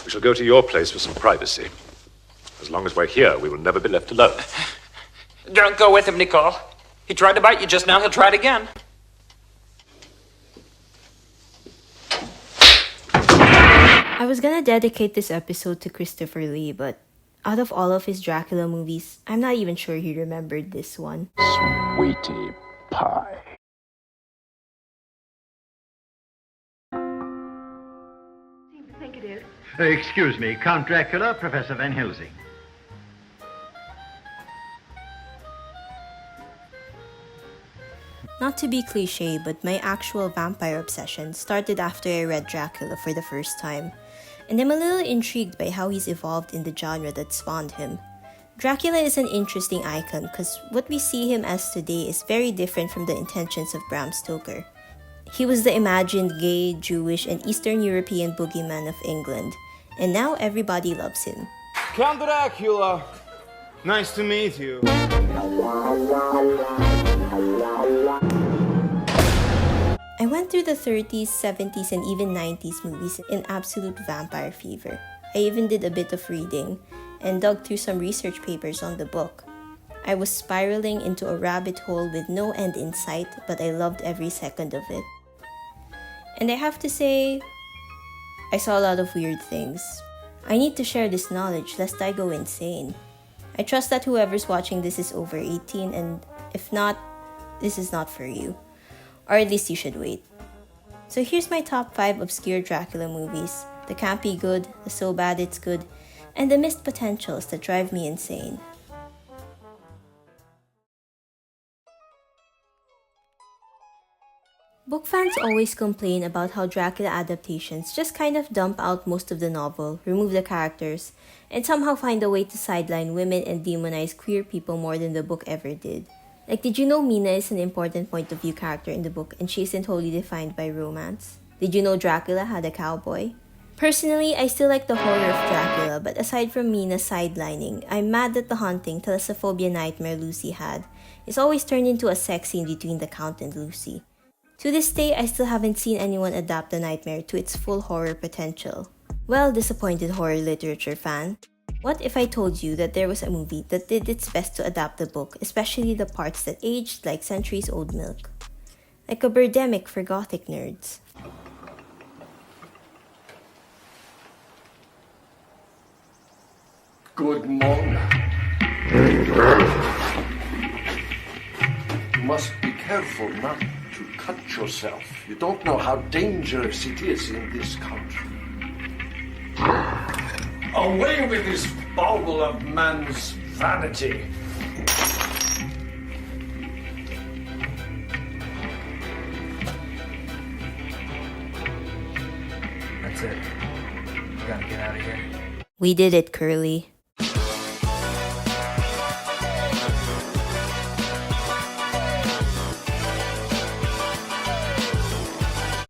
We shall go to your place for some privacy. As long as we're here, we will never be left alone. Don't go with him, Nicole. He tried to bite you just now. He'll try it again. I was gonna dedicate this episode to Christopher Lee, but out of all of his Dracula movies, I'm not even sure he remembered this one. Sweetie pie. Excuse me, Count Dracula, Professor Van Helsing. Not to be cliche, but my actual vampire obsession started after I read Dracula for the first time, and I'm a little intrigued by how he's evolved in the genre that spawned him. Dracula is an interesting icon because what we see him as today is very different from the intentions of Bram Stoker. He was the imagined gay, Jewish, and Eastern European boogeyman of England, and now everybody loves him. Count Dracula, nice to meet you. I went through the 30s, 70s, and even 90s movies in absolute vampire fever. I even did a bit of reading and dug through some research papers on the book. I was spiraling into a rabbit hole with no end in sight, but I loved every second of it. And I have to say, I saw a lot of weird things. I need to share this knowledge lest I go insane. I trust that whoever's watching this is over 18, and if not, this is not for you. Or at least you should wait. So here's my top 5 obscure Dracula movies, the campy good, the so bad it's good, and the missed potentials that drive me insane. Book fans always complain about how Dracula adaptations just kind of dump out most of the novel, remove the characters, and somehow find a way to sideline women and demonize queer people more than the book ever did. Like, did you know Mina is an important point of view character in the book and she isn't wholly defined by romance? Did you know Dracula had a cowboy? Personally, I still like the horror of Dracula, but aside from Mina sidelining, I'm mad that the haunting thalassophobia nightmare Lucy had is always turned into a sex scene between the Count and Lucy. To this day, I still haven't seen anyone adapt the nightmare to its full horror potential. Well, disappointed horror literature fan. What if I told you that there was a movie that did its best to adapt the book, especially the parts that aged like centuries-old milk? Like a Birdemic for gothic nerds. Good morning. You must be careful not to cut yourself. You don't know how dangerous it is in this country. Away with this bauble of man's vanity. That's it. We gotta get out of here. We did it, Curly.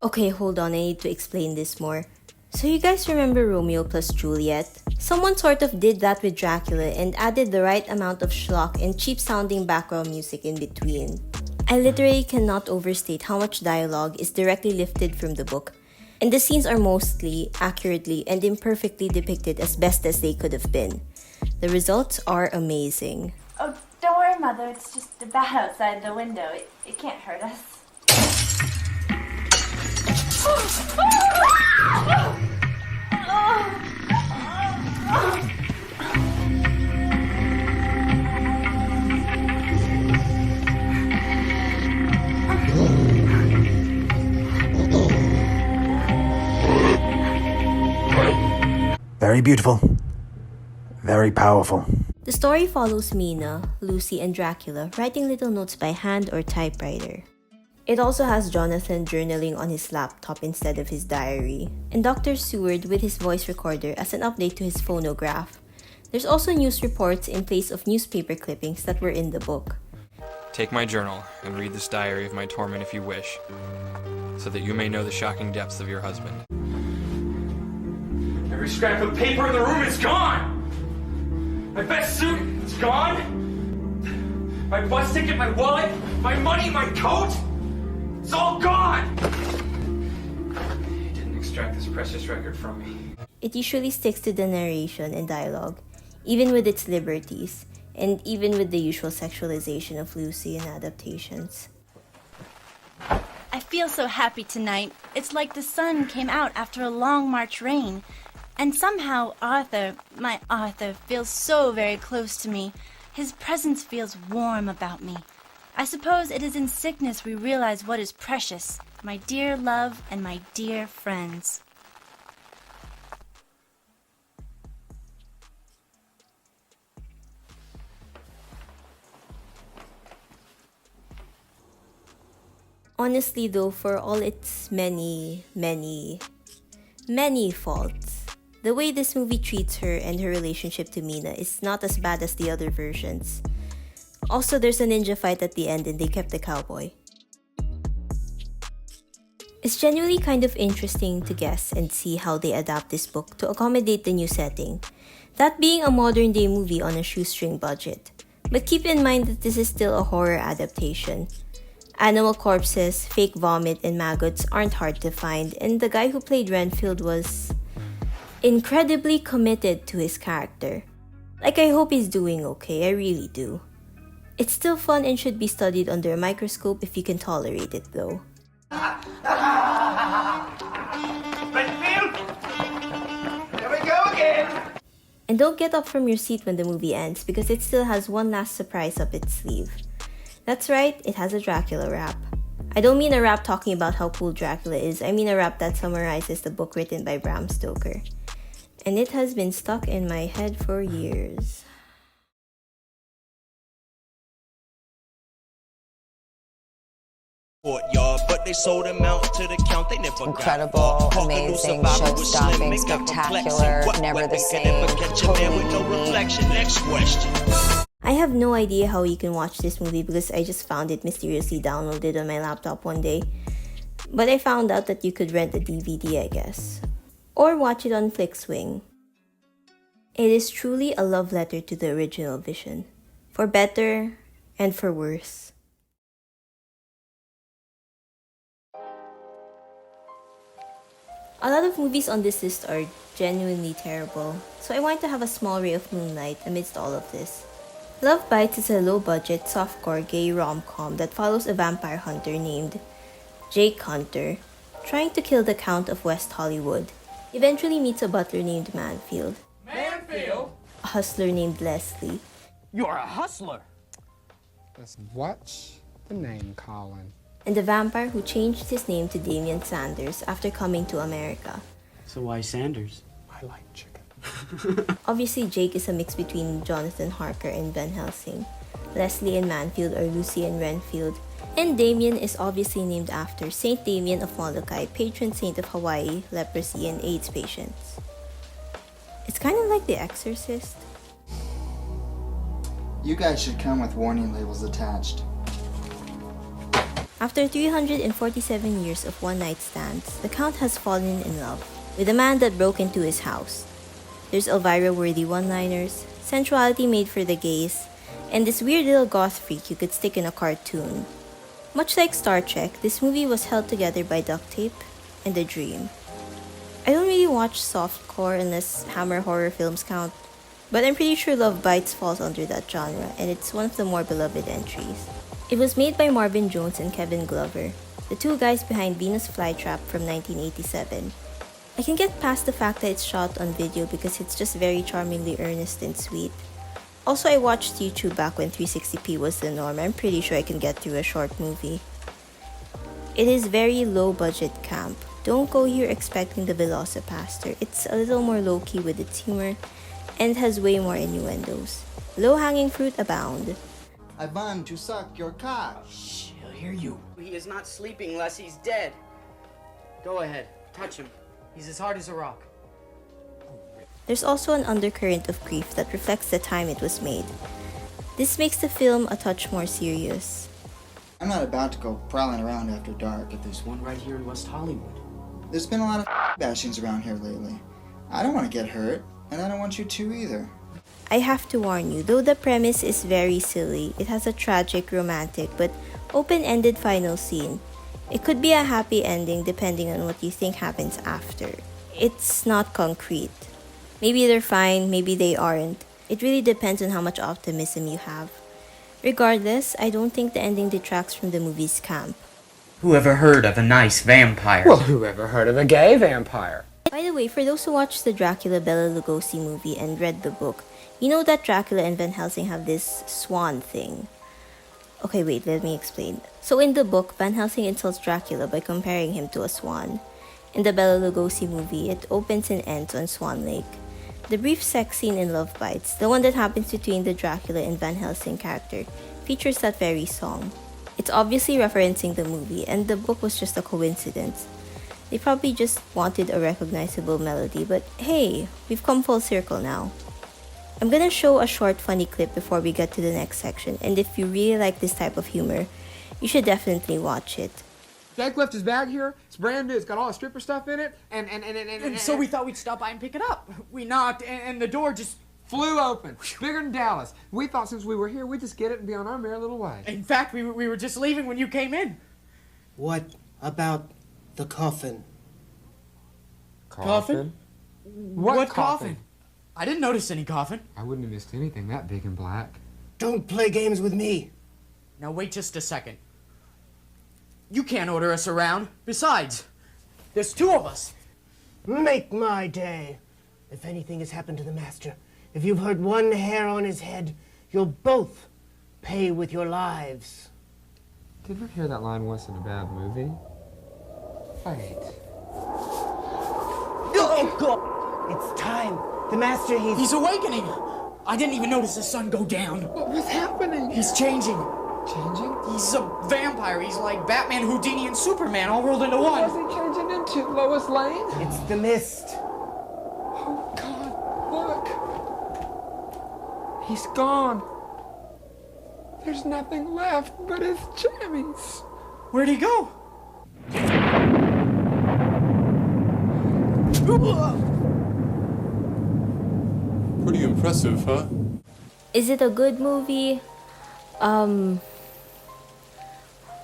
Okay, hold on, I need to explain this more. So you guys remember Romeo plus Juliet? Someone sort of did that with Dracula and added the right amount of schlock and cheap-sounding background music in between. I literally cannot overstate how much dialogue is directly lifted from the book, and the scenes are mostly, accurately, and imperfectly depicted as best as they could have been. The results are amazing. Oh, don't worry, Mother. It's just a bat outside the window. It can't hurt us. Very beautiful. Very powerful. The story follows Mina, Lucy, and Dracula writing little notes by hand or typewriter. It also has Jonathan journaling on his laptop instead of his diary, and Dr. Seward with his voice recorder as an update to his phonograph. There's also news reports in place of newspaper clippings that were in the book. Take my journal and read this diary of my torment if you wish, so that you may know the shocking depths of your husband. Every scrap of paper in the room is gone! My best suit is gone! My bus ticket, my wallet, my money, my coat! It's all gone! He didn't extract this precious record from me. It usually sticks to the narration and dialogue, even with its liberties, and even with the usual sexualization of Lucy in adaptations. I feel so happy tonight. It's like the sun came out after a long March rain. And somehow Arthur, my Arthur, feels so very close to me. His presence feels warm about me. I suppose it is in sickness we realize what is precious, my dear love and my dear friends. Honestly though, for all its many faults, the way this movie treats her and her relationship to Mina is not as bad as the other versions. Also, there's a ninja fight at the end and they kept the cowboy. It's genuinely kind of interesting to guess and see how they adapt this book to accommodate the new setting, that being a modern day movie on a shoestring budget. But keep in mind that this is still a horror adaptation. Animal corpses, fake vomit, and maggots aren't hard to find, and the guy who played Renfield was incredibly committed to his character. Like, I hope he's doing okay, I really do. It's still fun and should be studied under a microscope if you can tolerate it though. Renfield! Here we go again! And don't get up from your seat when the movie ends because it still has one last surprise up its sleeve. That's right, it has a Dracula rap. I don't mean a rap talking about how cool Dracula is, I mean a rap that summarizes the book written by Bram Stoker. And it has been stuck in my head for years. But they sold them out to the count, they never incredible, amazing, show-stopping, spectacular, never the same, totally reflection. Next question. I have no idea how you can watch this movie because I just found it mysteriously downloaded on my laptop one day. But I found out that you could rent a DVD, I guess. Or watch it on FlixWing. It is truly a love letter to the original vision. For better and for worse. A lot of movies on this list are genuinely terrible, so I want to have a small ray of moonlight amidst all of this. Love Bites is a low-budget, softcore gay rom-com that follows a vampire hunter named Jake Hunter, trying to kill the Count of West Hollywood. Eventually meets a butler named Manfield, a hustler named Leslie. You're a hustler! Let's watch the name calling. And a vampire who changed his name to Damian Sanders after coming to America. So why Sanders? I like chicken. Obviously, Jake is a mix between Jonathan Harker and Van Helsing. Leslie and Manfield are Lucy and Renfield. And Damien is obviously named after Saint Damien of Molokai, patron saint of Hawaii, leprosy, and AIDS patients. It's kind of like The Exorcist. You guys should come with warning labels attached. After 347 years of one-night stands, the Count has fallen in love with a man that broke into his house. There's Elvira-worthy one-liners, sensuality made for the gays, and this weird little goth freak you could stick in a cartoon. Much like Star Trek, this movie was held together by duct tape and a dream. I don't really watch softcore unless Hammer horror films count, but I'm pretty sure Love Bites falls under that genre, and it's one of the more beloved entries. It was made by Marvin Jones and Kevin Glover, the two guys behind Venus Flytrap from 1987. I can get past the fact that it's shot on video because it's just very charmingly earnest and sweet. Also, I watched YouTube back when 360p was the norm. I'm pretty sure I can get through a short movie. It is very low-budget camp. Don't go here expecting the Velocipaster. It's a little more low-key with its humor, and it has way more innuendos. Low-hanging fruit abound. I want to suck your cock. Shh, he'll hear you. He is not sleeping unless he's dead. Go ahead, touch him. He's as hard as a rock. There's also an undercurrent of grief that reflects the time it was made. This makes the film a touch more serious. I'm not about to go prowling around after dark. But there's one right here in West Hollywood. There's been a lot of bashings around here lately. I don't want to get hurt, and I don't want you to either. I have to warn you, though the premise is very silly, it has a tragic, romantic, but open-ended final scene. It could be a happy ending depending on what you think happens after. It's not concrete. Maybe they're fine, maybe they aren't. It really depends on how much optimism you have. Regardless, I don't think the ending detracts from the movie's camp. Whoever heard of a nice vampire? Well, whoever heard of a gay vampire? By the way, for those who watched the Dracula Bela Lugosi movie and read the book, you know that Dracula and Van Helsing have this swan thing. Okay, wait, let me explain. So in the book, Van Helsing insults Dracula by comparing him to a swan. In the Bela Lugosi movie, it opens and ends on Swan Lake. The brief sex scene in Love Bites, the one that happens between the Dracula and Van Helsing character, features that very song. It's obviously referencing the movie, and the book was just a coincidence. They probably just wanted a recognizable melody, but hey, we've come full circle now. I'm gonna show a short funny clip before we get to the next section, and if you really like this type of humor, you should definitely watch it. Jake left his bag here. It's brand new. It's got all the stripper stuff in it. And so we thought we'd stop by and pick it up. We knocked, and the door just flew open. Bigger than Dallas. We thought since we were here, we'd just get it and be on our merry little way. In fact, we were just leaving when you came in. What about the coffin? Coffin? What coffin? I didn't notice any coffin. I wouldn't have missed anything that big and black. Don't play games with me. Now wait just a second. You can't order us around. Besides, there's two of us. Make my day. If anything has happened to the master, if you've hurt one hair on his head, you'll both pay with your lives. Did you ever hear that line once in a bad movie? Wait. Oh, God! It's time. The master, He's awakening! I didn't even notice the sun go down. What was happening? He's changing. Changing? He's a vampire. He's like Batman, Houdini, and Superman all rolled into one. What's he changing into? Lois Lane? It's the mist. Oh, God, look. He's gone. There's nothing left but his jammies. Where'd he go? Pretty impressive, huh? Is it a good movie?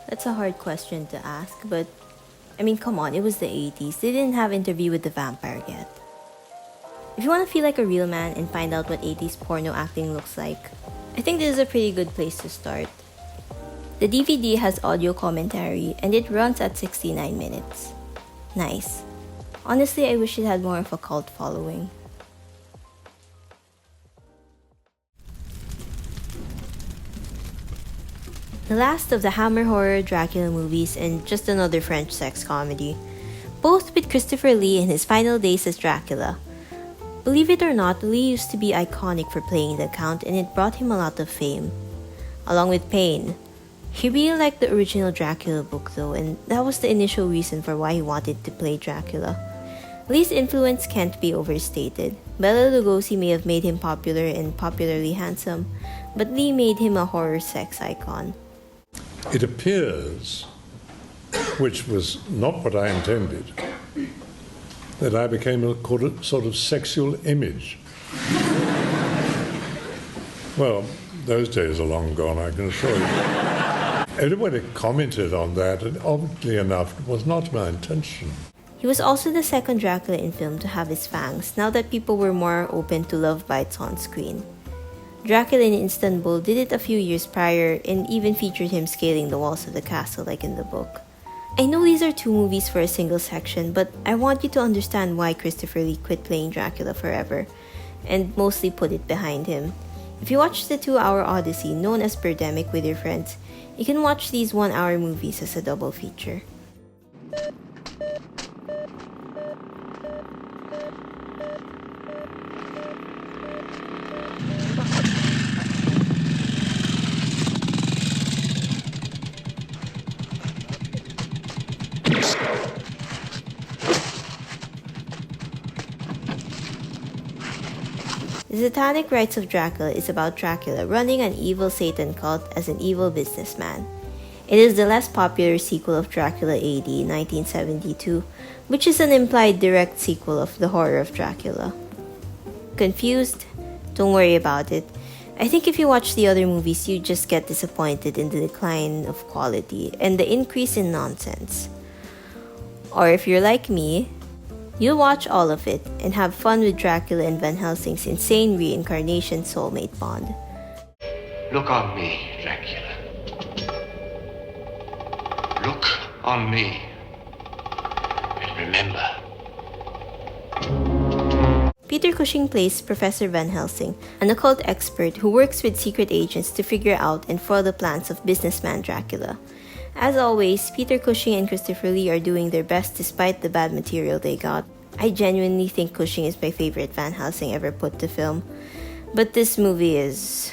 That's a hard question to ask, but I mean, come on, it was the 80s. They didn't have Interview with the Vampire yet. If you want to feel like a real man and find out what 80s porno acting looks like, I think this is a pretty good place to start. The DVD has audio commentary and it runs at 69 minutes. Nice. Honestly, I wish it had more of a cult following. The last of the Hammer horror Dracula movies and just another French sex comedy, both with Christopher Lee in his final days as Dracula. Believe it or not, Lee used to be iconic for playing the Count and it brought him a lot of fame, along with pain. He really liked the original Dracula book though, and that was the initial reason for why he wanted to play Dracula. Lee's influence can't be overstated. Bela Lugosi may have made him popular and popularly handsome, but Lee made him a horror sex icon. It appears, which was not what I intended, that I became a sort of sexual image. Well, those days are long gone, I can assure you. Everybody commented on that, and oddly enough, it was not my intention. He was also the second Dracula in film to have his fangs, now that people were more open to love bites on screen. Dracula in Istanbul did it a few years prior and even featured him scaling the walls of the castle like in the book. I know these are two movies for a single section, but I want you to understand why Christopher Lee quit playing Dracula forever, and mostly put it behind him. If you watch the 2-hour odyssey known as Birdemic with your friends, you can watch these 1-hour movies as a double feature. The Satanic Rites of Dracula is about Dracula running an evil Satan cult as an evil businessman. It is the less popular sequel of Dracula AD 1972, which is an implied direct sequel of The Horror of Dracula. Confused? Don't worry about it. I think if you watch the other movies, you just get disappointed in the decline of quality and the increase in nonsense. Or if you're like me, You'll watch all of it and have fun with Dracula and Van Helsing's insane reincarnation soulmate bond. Look on me, Dracula. Look on me. And remember. Peter Cushing plays Professor Van Helsing, an occult expert who works with secret agents to figure out and foil the plans of businessman Dracula. As always, Peter Cushing and Christopher Lee are doing their best despite the bad material they got. I genuinely think Cushing is my favorite Van Helsing ever put to film. But this movie is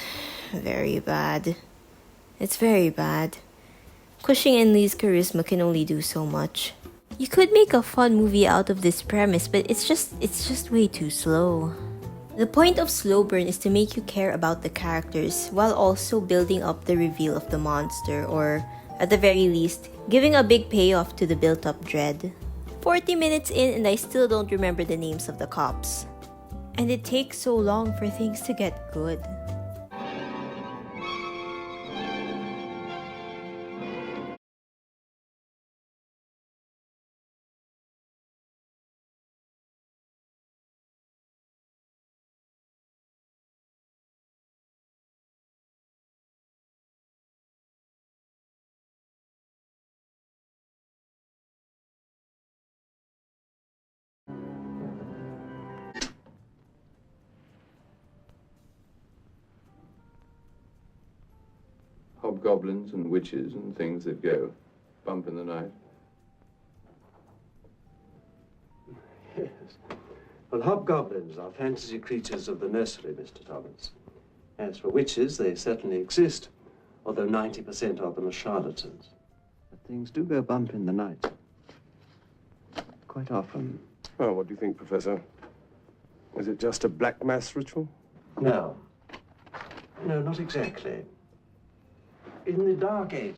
very bad. It's very bad. Cushing and Lee's charisma can only do so much. You could make a fun movie out of this premise, but it's just way too slow. The point of slow burn is to make you care about the characters while also building up the reveal of the monster, or at the very least, giving a big payoff to the built-up dread. 40 minutes in and I still don't remember the names of the cops. And it takes so long for things to get good. Hobgoblins and witches and things that go bump in the night. Yes. Well, hobgoblins are fantasy creatures of the nursery, Mr. Thomas. As for witches, they certainly exist, although 90% of them are charlatans. But things do go bump in the night. Quite often. Well, what do you think, Professor? Is it just a black mass ritual? No. No, not exactly. In the Dark Ages.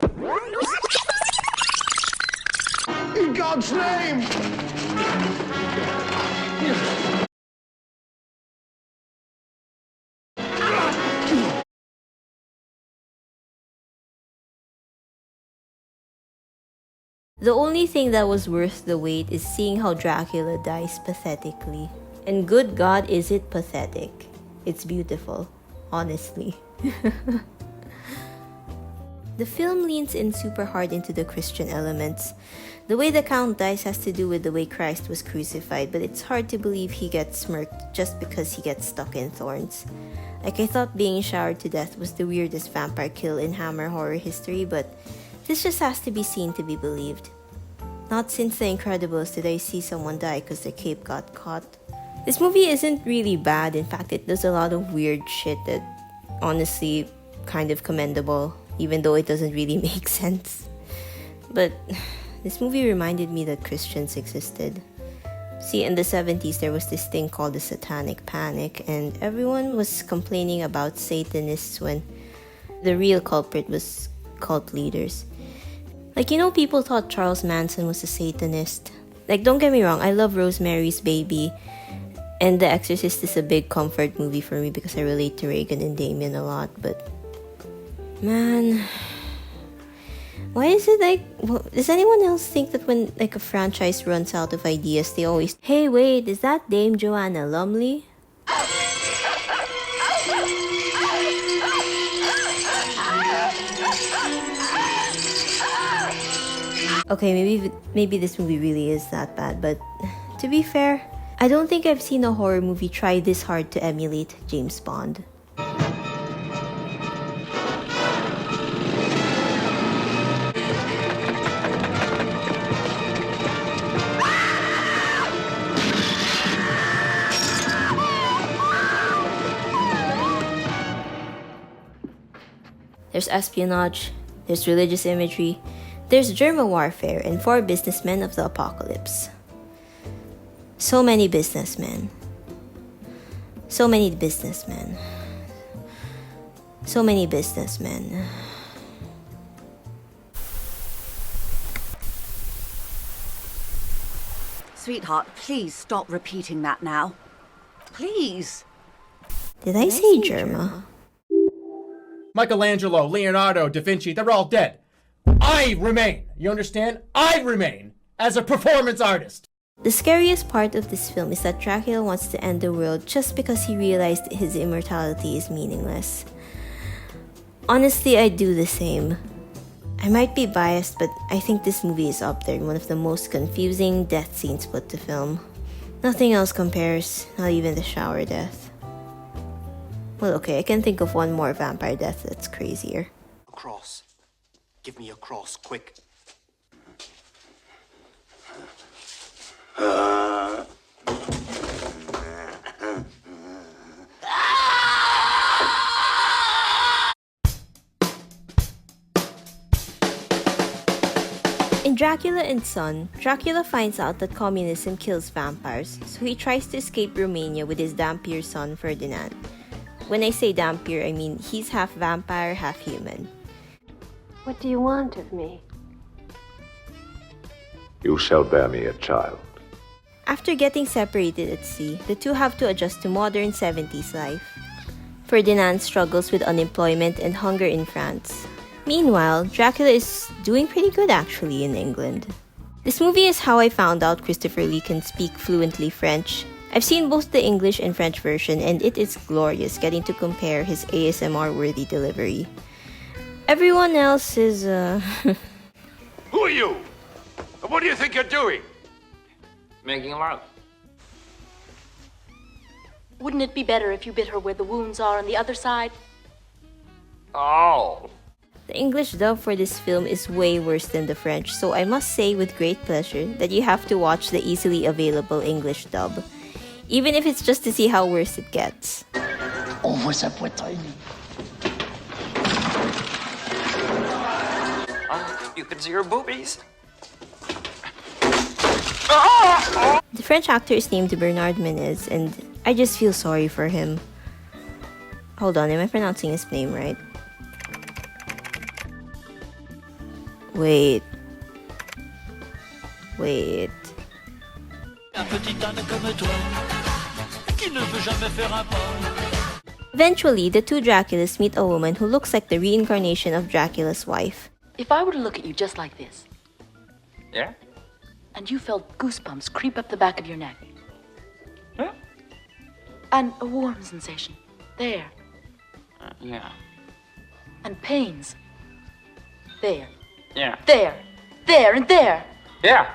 In God's name! The only thing that was worth the wait is seeing how Dracula dies pathetically. And good God, is it pathetic. It's beautiful, honestly. The film leans in super hard into the Christian elements. The way the Count dies has to do with the way Christ was crucified, but it's hard to believe he gets smirked just because he gets stuck in thorns. Like, I thought being showered to death was the weirdest vampire kill in Hammer horror history, but this just has to be seen to be believed. Not since The Incredibles did I see someone die because their cape got caught. This movie isn't really bad. In fact, it does a lot of weird shit that honestly kind of commendable, even though it doesn't really make sense. But this movie reminded me that Christians existed. See, in the 70s, there was this thing called the Satanic Panic, and everyone was complaining about Satanists when the real culprit was cult leaders. Like, you know, people thought Charles Manson was a Satanist. Like, don't get me wrong, I love Rosemary's Baby, and The Exorcist is a big comfort movie for me because I relate to Reagan and Damien a lot, but man, why is it like, does anyone else think that when like a franchise runs out of ideas, they always, hey wait, is that Dame Joanna Lumley? Okay, maybe this movie really is that bad, but to be fair, I don't think I've seen a horror movie try this hard to emulate James Bond. There's espionage, there's religious imagery, there's germa warfare, and 4 businessmen of the apocalypse. So many businessmen. So many businessmen. So many businessmen. Sweetheart, please stop repeating that now. Please. Did I say germa? Michelangelo, Leonardo, Da Vinci, they're all dead. I remain. You understand? I remain as a performance artist. The scariest part of this film is that Dracula wants to end the world just because he realized his immortality is meaningless. Honestly, I'd do the same. I might be biased, but I think this movie is up there, one of the most confusing death scenes put to film. Nothing else compares, not even the shower death. Well, okay, I can think of one more vampire death that's crazier. A cross. Give me a cross, quick. In Dracula and Son, Dracula finds out that communism kills vampires, so he tries to escape Romania with his Dampier son Ferdinand. When I say Dampier, I mean he's half vampire, half human. What do you want of me? You shall bear me a child. After getting separated at sea, the two have to adjust to modern 70s life. Ferdinand struggles with unemployment and hunger in France. Meanwhile, Dracula is doing pretty good actually in England. This movie is how I found out Christopher Lee can speak fluently French. I've seen both the English and French version, and it is glorious getting to compare his ASMR-worthy delivery. Everyone else is, Who are you? And what do you think you're doing? Making love. Wouldn't it be better if you bit her where the wounds are on the other side? Oh. The English dub for this film is way worse than the French, so I must say with great pleasure that you have to watch the easily available English dub, even if it's just to see how worse it gets. On voit sa poitrine. You can see her boobies. The French actor is named Bernard Menez, and I just feel sorry for him. Hold on, am I pronouncing his name right? Wait. Eventually, the two Draculas meet a woman who looks like the reincarnation of Dracula's wife. If I were to look at you just like this, Yeah? and you felt goosebumps creep up the back of your neck, and a warm sensation there, Yeah. and pains there, Yeah. there, and there. Yeah.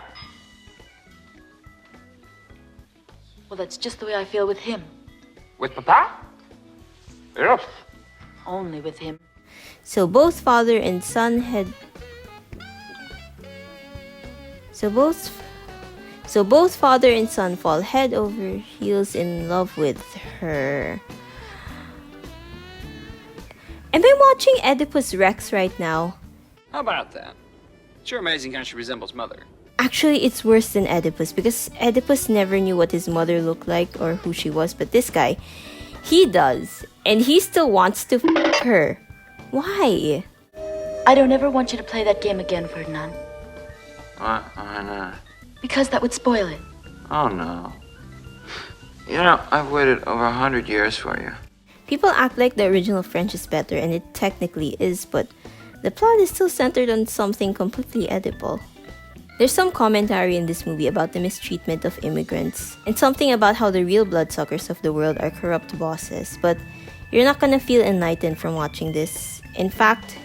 Well, that's just the way I feel with him. With Papa? Yes. Only with him. So both father and son had... So both father and son fall head over heels in love with her. Am I watching Oedipus Rex right now? How about that? Sure amazing how she resembles mother. Actually, it's worse than Oedipus because Oedipus never knew what his mother looked like or who she was, but this guy, he does. And he still wants to f her. Why? I don't ever want you to play that game again, Ferdinand. Why not? Because that would spoil it. Oh no. You know, I've waited over 100 years for you. People act like the original French is better, and it technically is, but the plot is still centered on something completely Oedipal. There's some commentary in this movie about the mistreatment of immigrants, and something about how the real bloodsuckers of the world are corrupt bosses, but you're not gonna feel enlightened from watching this. In fact,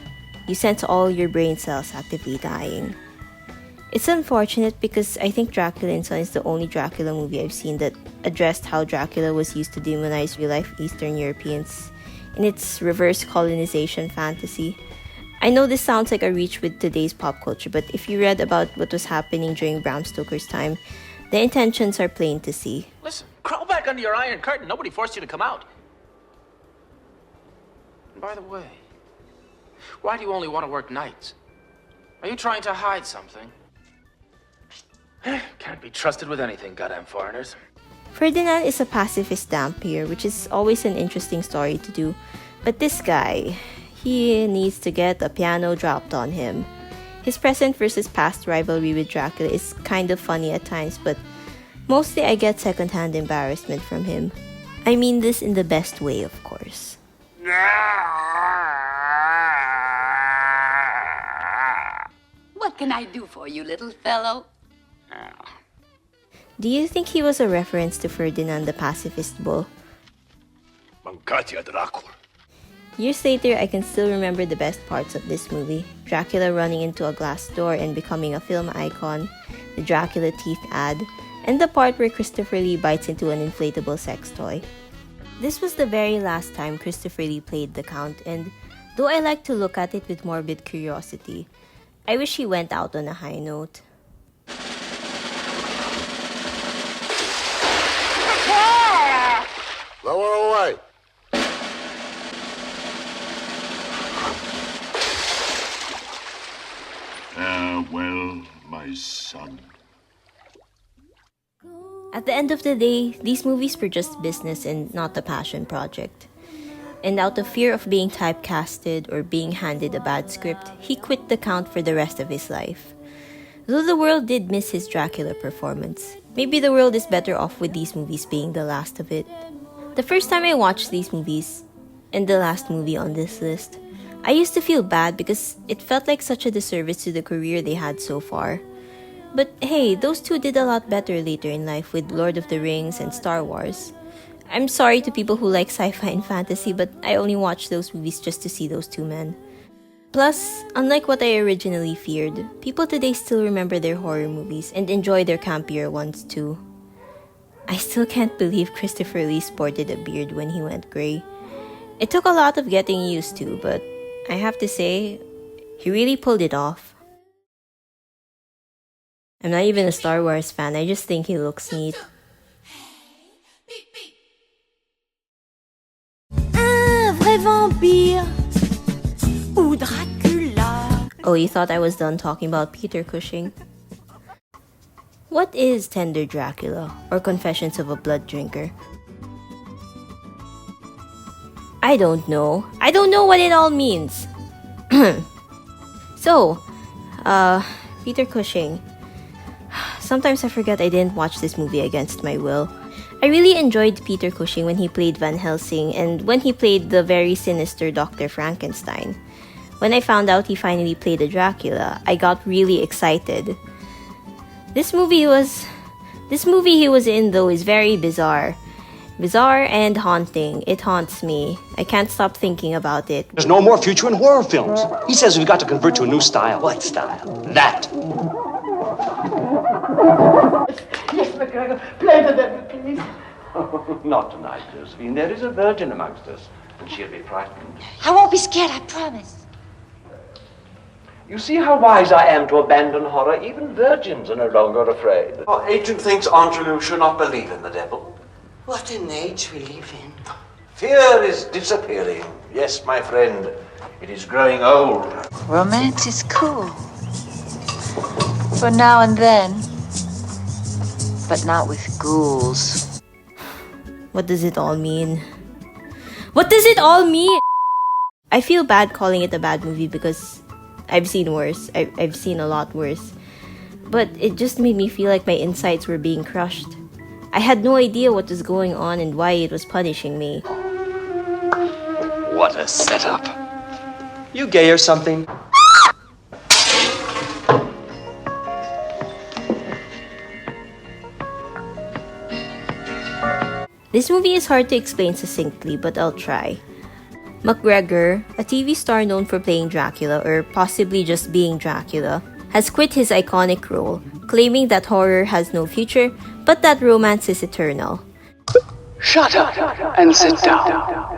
you sense all your brain cells actively dying. It's unfortunate because I think Dracula and Son is the only Dracula movie I've seen that addressed how Dracula was used to demonize real-life Eastern Europeans in its reverse colonization fantasy. I know this sounds like a reach with today's pop culture, but if you read about what was happening during Bram Stoker's time, the intentions are plain to see. Listen, crawl back under your iron curtain. Nobody forced you to come out. And by the way, why do you only want to work nights? Are you trying to hide something? Can't be trusted with anything, goddamn foreigners. Ferdinand is a pacifist Dampier, which is always an interesting story to do, but this guy, he needs to get a piano dropped on him. His present versus past rivalry with Dracula is kind of funny at times, but mostly I get secondhand embarrassment from him. I mean this in the best way, of course. What can I do for you, little fellow? Do you think he was a reference to Ferdinand the Pacifist Bull? Mankatia Dracula. Years later, I can still remember the best parts of this movie. Dracula running into a glass door and becoming a film icon, the Dracula teeth ad, and the part where Christopher Lee bites into an inflatable sex toy. This was the very last time Christopher Lee played the Count, and though I like to look at it with morbid curiosity, I wish he went out on a high note. Lower away. Farewell, my son. At the end of the day, these movies were just business and not a passion project. And out of fear of being typecasted or being handed a bad script, he quit the Count for the rest of his life. Though the world did miss his Dracula performance, maybe the world is better off with these movies being the last of it. The first time I watched these movies, and the last movie on this list, I used to feel bad because it felt like such a disservice to the career they had so far. But hey, those two did a lot better later in life with Lord of the Rings and Star Wars. I'm sorry to people who like sci-fi and fantasy, but I only watched those movies just to see those two men. Plus, unlike what I originally feared, people today still remember their horror movies and enjoy their campier ones too. I still can't believe Christopher Lee sported a beard when he went grey. It took a lot of getting used to, but I have to say, he really pulled it off. I'm not even a Star Wars fan, I just think he looks neat. Un vrai vampire ou Dracula. Oh, you thought I was done talking about Peter Cushing? What is Tender Dracula, or Confessions of a Blood Drinker? I don't know. I don't know what it all means. So, Peter Cushing. Sometimes I forget I didn't watch this movie against my will. I really enjoyed Peter Cushing when he played Van Helsing and when he played the very sinister Dr. Frankenstein. When I found out he finally played a Dracula, I got really excited. This movie he was in, though, is very bizarre. Bizarre and haunting. It haunts me. I can't stop thinking about it. There's no more future in horror films. He says we've got to convert to a new style. What style? That. Yes, McGregor, play the devil, please. Not tonight, Josephine. There is a virgin amongst us, and she'll be frightened. I won't be scared, I promise. You see how wise I am to abandon horror? Even virgins are no longer afraid. Our agent thinks Aunt Lou should not believe in the devil. What an age we live in. Fear is disappearing. Yes, my friend, it is growing old. Romance is cool. For now and then. But not with ghouls. What does it all mean? What does it all mean? I feel bad calling it a bad movie because I've seen worse. I've seen a lot worse. But it just made me feel like my insides were being crushed. I had no idea what was going on and why it was punishing me. What a setup. You gay or something? This movie is hard to explain succinctly, but I'll try. McGregor, a TV star known for playing Dracula, or possibly just being Dracula, has quit his iconic role, claiming that horror has no future, but that romance is eternal. Shut up and sit down.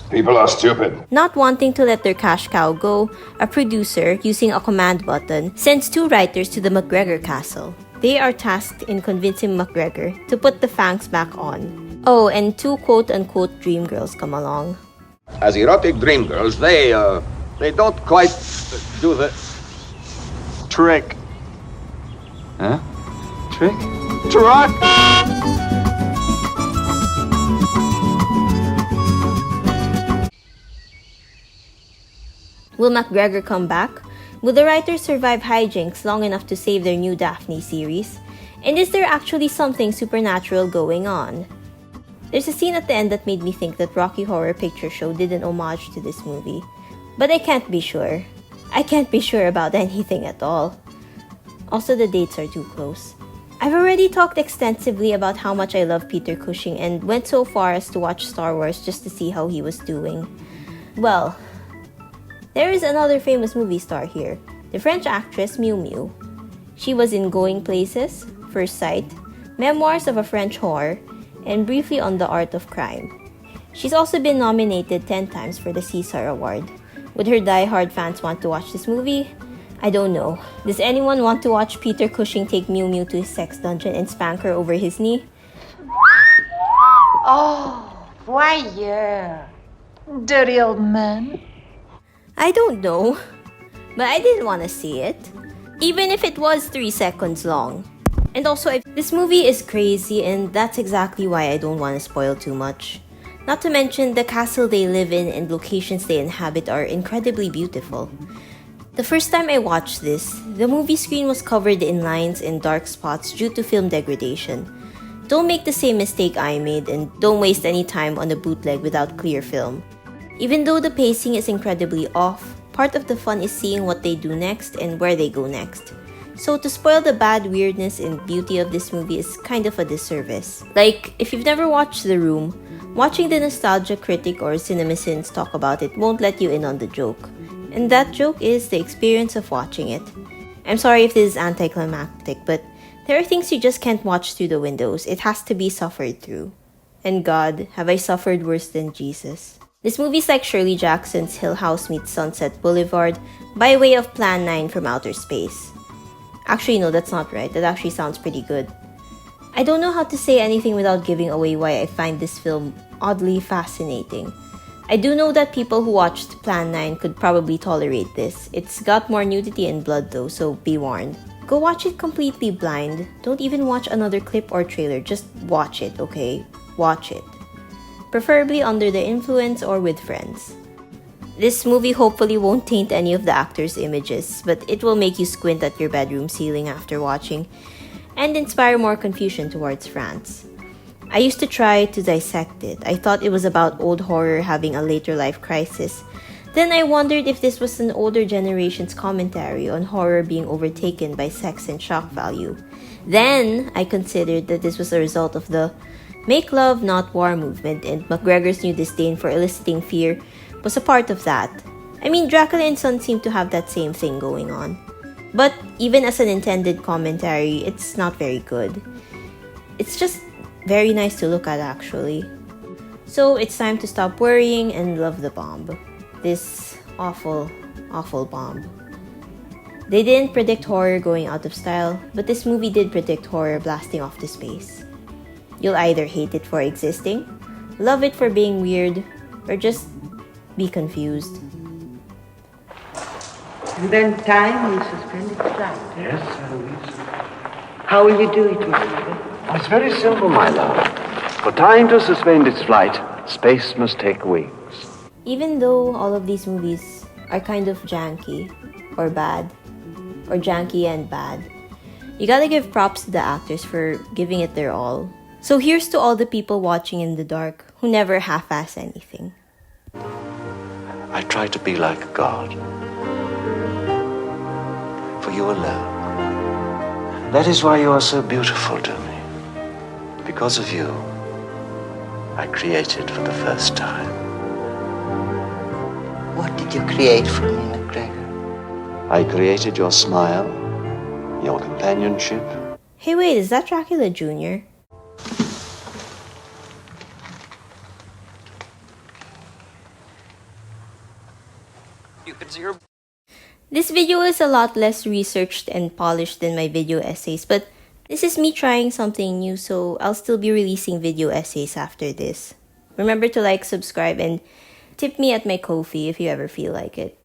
People are stupid. Not wanting to let their cash cow go, a producer, using a command button, sends two writers to the McGregor castle. They are tasked in convincing McGregor to put the fangs back on. Oh, and two quote-unquote dream girls come along. As erotic dream girls, they don't quite do the trick. Huh? Trick? Trick! Will McGregor come back? Will the writers survive hijinks long enough to save their new Daphne series? And is there actually something supernatural going on? There's a scene at the end that made me think that Rocky Horror Picture Show did an homage to this movie. But I can't be sure. I can't be sure about anything at all. Also, the dates are too close. I've already talked extensively about how much I love Peter Cushing and went so far as to watch Star Wars just to see how he was doing. Well, there is another famous movie star here, the French actress Miu Miu. She was in Going Places, First Sight, Memoirs of a French Whore, and briefly on The Art of Crime. She's also been nominated 10 times for the César Award. Would her die-hard fans want to watch this movie? I don't know. Does anyone want to watch Peter Cushing take Miu Miu to his sex dungeon and spank her over his knee? Oh, voyeur. Dirty old man. I don't know. But I didn't want to see it. Even if it was 3 seconds long. And also, this movie is crazy, and that's exactly why I don't want to spoil too much. Not to mention, the castle they live in and locations they inhabit are incredibly beautiful. The first time I watched this, the movie screen was covered in lines and dark spots due to film degradation. Don't make the same mistake I made, and don't waste any time on a bootleg without clear film. Even though the pacing is incredibly off, part of the fun is seeing what they do next and where they go next. So to spoil the bad weirdness and beauty of this movie is kind of a disservice. Like, if you've never watched The Room, watching the nostalgia critic or CinemaSins talk about it won't let you in on the joke. And that joke is the experience of watching it. I'm sorry if this is anticlimactic, but there are things you just can't watch through the windows. It has to be suffered through. And God, have I suffered worse than Jesus. This movie's like Shirley Jackson's Hill House meets Sunset Boulevard by way of Plan 9 from outer space. Actually, no, that's not right. That actually sounds pretty good. I don't know how to say anything without giving away why I find this film oddly fascinating. I do know that people who watched Plan 9 could probably tolerate this. It's got more nudity and blood though, so be warned. Go watch it completely blind. Don't even watch another clip or trailer. Just watch it, okay? Watch it. Preferably under the influence or with friends. This movie hopefully won't taint any of the actors' images, but it will make you squint at your bedroom ceiling after watching, and inspire more confusion towards France. I used to try to dissect it. I thought it was about old horror having a later life crisis. Then I wondered if this was an older generation's commentary on horror being overtaken by sex and shock value. Then I considered that this was a result of the Make Love Not War movement, and McGregor's new disdain for eliciting fear was a part of that. I mean, Dracula and Son seem to have that same thing going on. But even as an intended commentary, it's not very good. It's just very nice to look at, actually. So it's time to stop worrying and love the bomb. This awful, awful bomb. They didn't predict horror going out of style, but this movie did predict horror blasting off to space. You'll either hate it for existing, love it for being weird, or just be confused. And then time will suspend its flight. Yes, Eloise. How will you do it, Monsieur? Oh, it's very simple, my love. For time to suspend its flight, space must take wings. Even though all of these movies are kind of janky, or bad, or janky and bad, you gotta give props to the actors for giving it their all. So here's to all the people watching in the dark who never half-ass anything. I try to be like God. For you alone. That is why you are so beautiful to me. Because of you, I created for the first time. What did you create for me, McGregor? I created your smile, your companionship. Hey wait, is that Dracula Jr.? This video is a lot less researched and polished than my video essays, but this is me trying something new, so I'll still be releasing video essays after this. Remember to like, subscribe, and tip me at my Ko-fi if you ever feel like it.